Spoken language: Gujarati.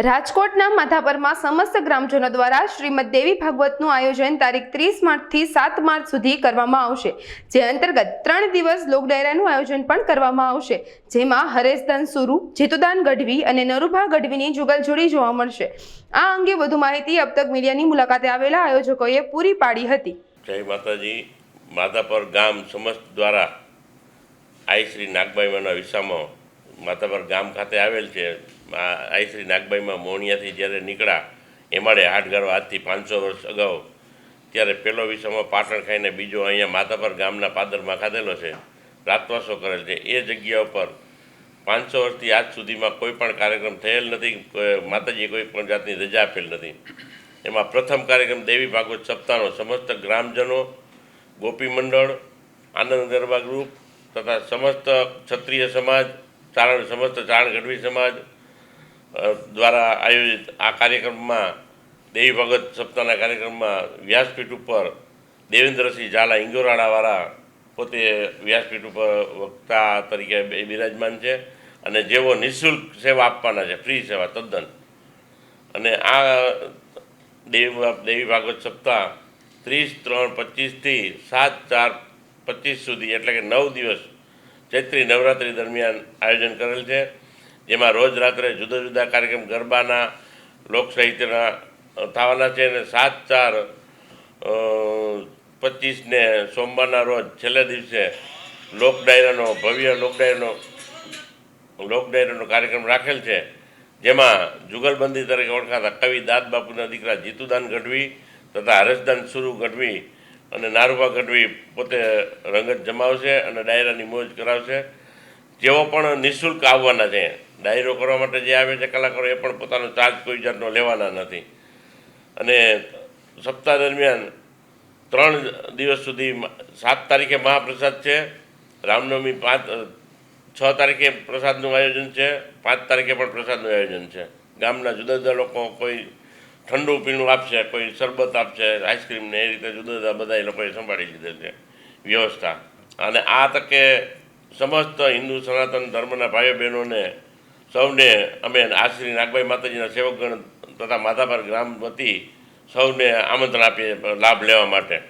રાજકોટના માધાપરમાં સમસ્ત ગ્રામજનો દ્વારા શ્રીમદ દેવી ભાગવતનું આયોજન તારીખ 30 માર્ચથી 7 માર્ચ સુધી કરવામાં આવશે, જે અંતર્ગત 3 દિવસ લોક ડાયરાનું આયોજન પણ કરવામાં આવશે, જેમાં હરેશદાન સુરુ, જેતુદાન ગઢવી અને નરુભા ગઢવીની જુગલજોડી જોવા મળશે। આ અંગે વધુ માહિતી અબ તક મીડિયાની મુલાકાતે આવેલા આયોજકોએ પૂરી પાડી હતી। જય માતાજી। માધાપર ગામ સમસ્ત દ્વારા આઈ શ્રી નાગબાઈમાંના વિસામાં માધાપર ગામ ખાતે આવેલ છે। આઈ શ્રી નાગબાઈમાં મોણિયાથી જ્યારે નીકળ્યા એમાડે હાટગારો આજથી 500 વર્ષ અગાઉ ત્યારે પહેલો વિસામાં પાટણ ખાઈને બીજો અહીંયા માધાપર ગામના પાદરમાં ખાધેલો છે, રાતવાસો કરેલ છે। એ જગ્યા ઉપર 500 વર્ષથી આજ સુધીમાં કોઈ પણ કાર્યક્રમ થયેલ નથી, માતાજીએ કોઈ પણ જાતની રજા આપેલ નથી। એમાં પ્રથમ કાર્યક્રમ દેવી ભાગવત સપ્તાહનો સમસ્ત ગ્રામજનો, ગોપી મંડળ, આનંદ ગરબા ગ્રુપ તથા સમસ્ત ક્ષત્રિય સમાજ, સમસ્ત ચારણ ગઢવી સમાજ દ્વારા આયોજિત આ કાર્યક્રમમાં દેવી ભગત સપ્તાહના કાર્યક્રમમાં વ્યાસપીઠ ઉપર દેવેન્દ્રસિંહ ઝાલા ઇંગોરાળાવાળા પોતે વ્યાસપીઠ ઉપર વક્તા તરીકે બિરાજમાન છે અને જેઓ નિઃશુલ્ક સેવા આપવાના છે, ફ્રી સેવા તદ્દન। અને આ દેવી ભાગવત સપ્તાહ 30/3/25થી 7/4/25 સુધી એટલે કે 9 દિવસ ચૈત્રી નવરાત્રિ દરમિયાન આયોજન કરેલ છે, જેમાં રોજ રાત્રે જુદા જુદા કાર્યક્રમ ગરબાના, લોક સાહિત્યના થવાના છે અને 7/4/25ને સોમવારના રોજ છેલ્લે દિવસે લોક ડાયરાનો ભવ્ય લોક ડાયરાનો કાર્યક્રમ રાખેલ છે, જેમાં જુગલબંધી તરીકે ઓળખાતા કવિ દાદ બાપુના દીકરા જીતુદાન ગઢવી તથા હરેશદાન સુરુ ગઢવી અને નારુભા ગઢવી પોતે રંગત જમાવશે અને ડાયરાની મોજ કરાવશે। જેઓ પણ નિઃશુલ્ક આવવાના છે, ડાયરો કરવા માટે જે આવે છે કલાકારો એ પણ પોતાનો ચાર્જ કોઈ જાતનો લેવાના નથી। અને સપ્તાહ દરમિયાન 3 દિવસ સુધી 7 તારીખે મહાપ્રસાદ છે, રામનવમી 6 તારીખે પ્રસાદનું આયોજન છે, 5 તારીખે પણ પ્રસાદનું આયોજન છે। ગામના જુદા જુદા લોકો કોઈ ઠંડુ પીણું આપશે, કોઈ શરબત આપશે, આઈસ્ક્રીમ ને એ રીતે જુદા જુદા બધા એ લોકોએ સંભાળી લીધેલ છે વ્યવસ્થા। અને આ તકે સમસ્ત હિન્દુ સનાતન ધર્મના ભાઈઓ બહેનોને સૌને અમે આ શ્રી નાગબાઈ માતાજીના સેવકગણ તથા માધાપર ગ્રામ વતી સૌને આમંત્રણ આપીએ લાભ લેવા માટે।